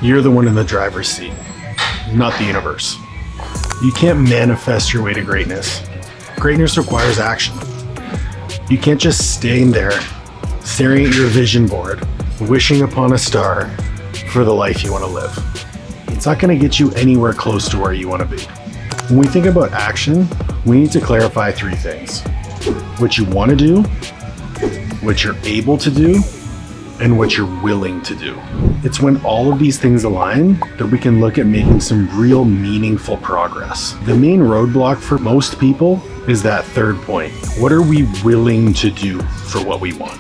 You're the one in the driver's seat, not the universe. You can't manifest your way to greatness. Greatness requires action. You can't just stay there, staring at your vision board, wishing upon a star for the life you want to live. It's not going to get you anywhere close to where you want to be. When we think about action, we need to clarify three things: what you want to do, what you're able to do, and what you're willing to do. It's when all of these things align that we can look at making some real meaningful progress. The main roadblock for most people is that third point. What are we willing to do for what we want?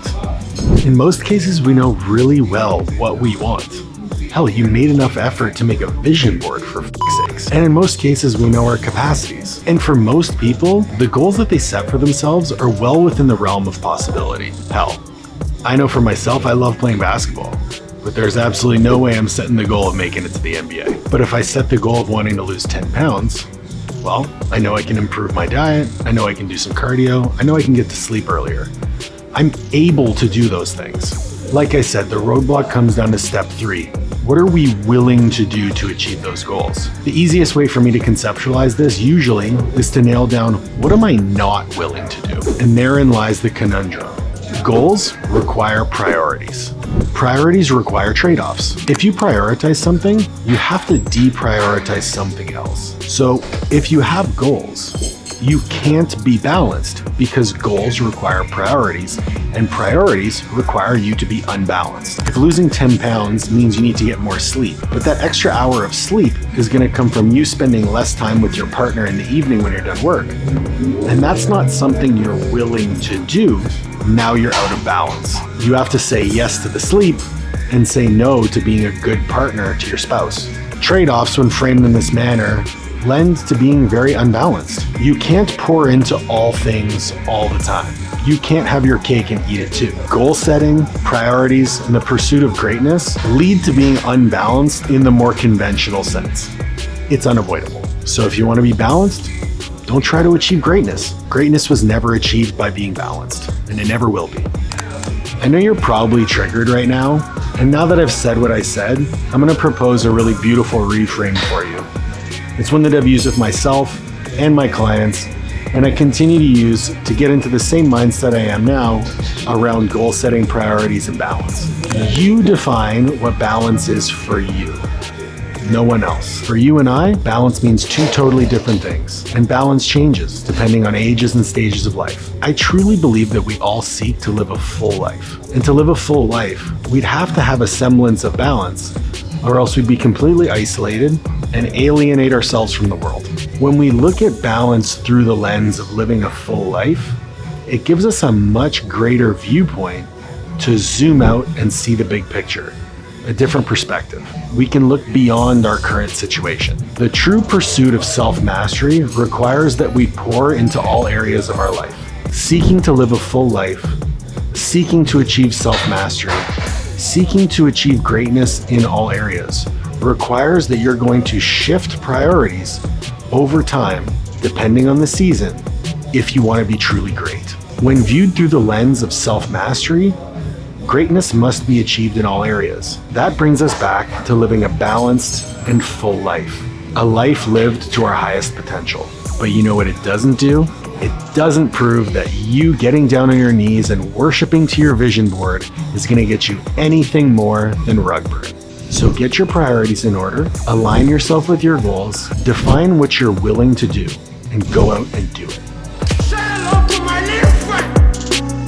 In most cases, we know really well what we want. Hell, you made enough effort to make a vision board, for f***'s sakes. And in most cases, we know our capacities. And for most people, the goals that they set for themselves are well within the realm of possibility. Hell, I know for myself, I love playing basketball, but there's absolutely no way I'm setting the goal of making it to the NBA. But if I set the goal of wanting to lose 10 pounds, well, I know I can improve my diet, I know I can do some cardio, I know I can get to sleep earlier. I'm able to do those things. Like I said, the roadblock comes down to step 3. What are we willing to do to achieve those goals? The easiest way for me to conceptualize this usually is to nail down, what am I not willing to do? And therein lies the conundrum. Goals require priorities. Priorities require trade-offs. If you prioritize something, you have to deprioritize something else. So if you have goals, you can't be balanced because goals require priorities and priorities require you to be unbalanced. If losing 10 pounds means you need to get more sleep, but that extra hour of sleep is going to come from you spending less time with your partner in the evening when you're done work, and that's not something you're willing to do, now you're out of balance. You have to say yes to the sleep and say no to being a good partner to your spouse. Trade-offs, when framed in this manner, lend to being very unbalanced. You can't pour into all things all the time. You can't have your cake and eat it too. Goal setting, priorities, and the pursuit of greatness lead to being unbalanced in the more conventional sense. It's unavoidable. So if you want to be balanced, don't try to achieve greatness. Greatness was never achieved by being balanced, and it never will be. I know you're probably triggered right now, and now that I've said what I said, I'm going to propose a really beautiful reframe for you. It's one that I've used with myself and my clients, and I continue to use to get into the same mindset I am now around goal setting, priorities, and balance. You define what balance is for you, no one else. For you and I, balance means two totally different things, and balance changes depending on ages and stages of life. I truly believe that we all seek to live a full life, and to live a full life, we'd have to have a semblance of balance, or else we'd be completely isolated and alienate ourselves from the world. When we look at balance through the lens of living a full life, it gives us a much greater viewpoint to zoom out and see the big picture, a different perspective. We can look beyond our current situation. The true pursuit of self-mastery requires that we pour into all areas of our life. Seeking to live a full life, seeking to achieve self-mastery, seeking to achieve greatness in all areas requires that you're going to shift priorities over time, depending on the season, if you want to be truly great. When viewed through the lens of self-mastery, greatness must be achieved in all areas. That brings us back to living a balanced and full life, a life lived to our highest potential. But you know what it doesn't do? It doesn't prove that you getting down on your knees and worshiping to your vision board is going to get you anything more than rug burn. So get your priorities in order, align yourself with your goals, define what you're willing to do, and go out and do it. Say hello to my little friend.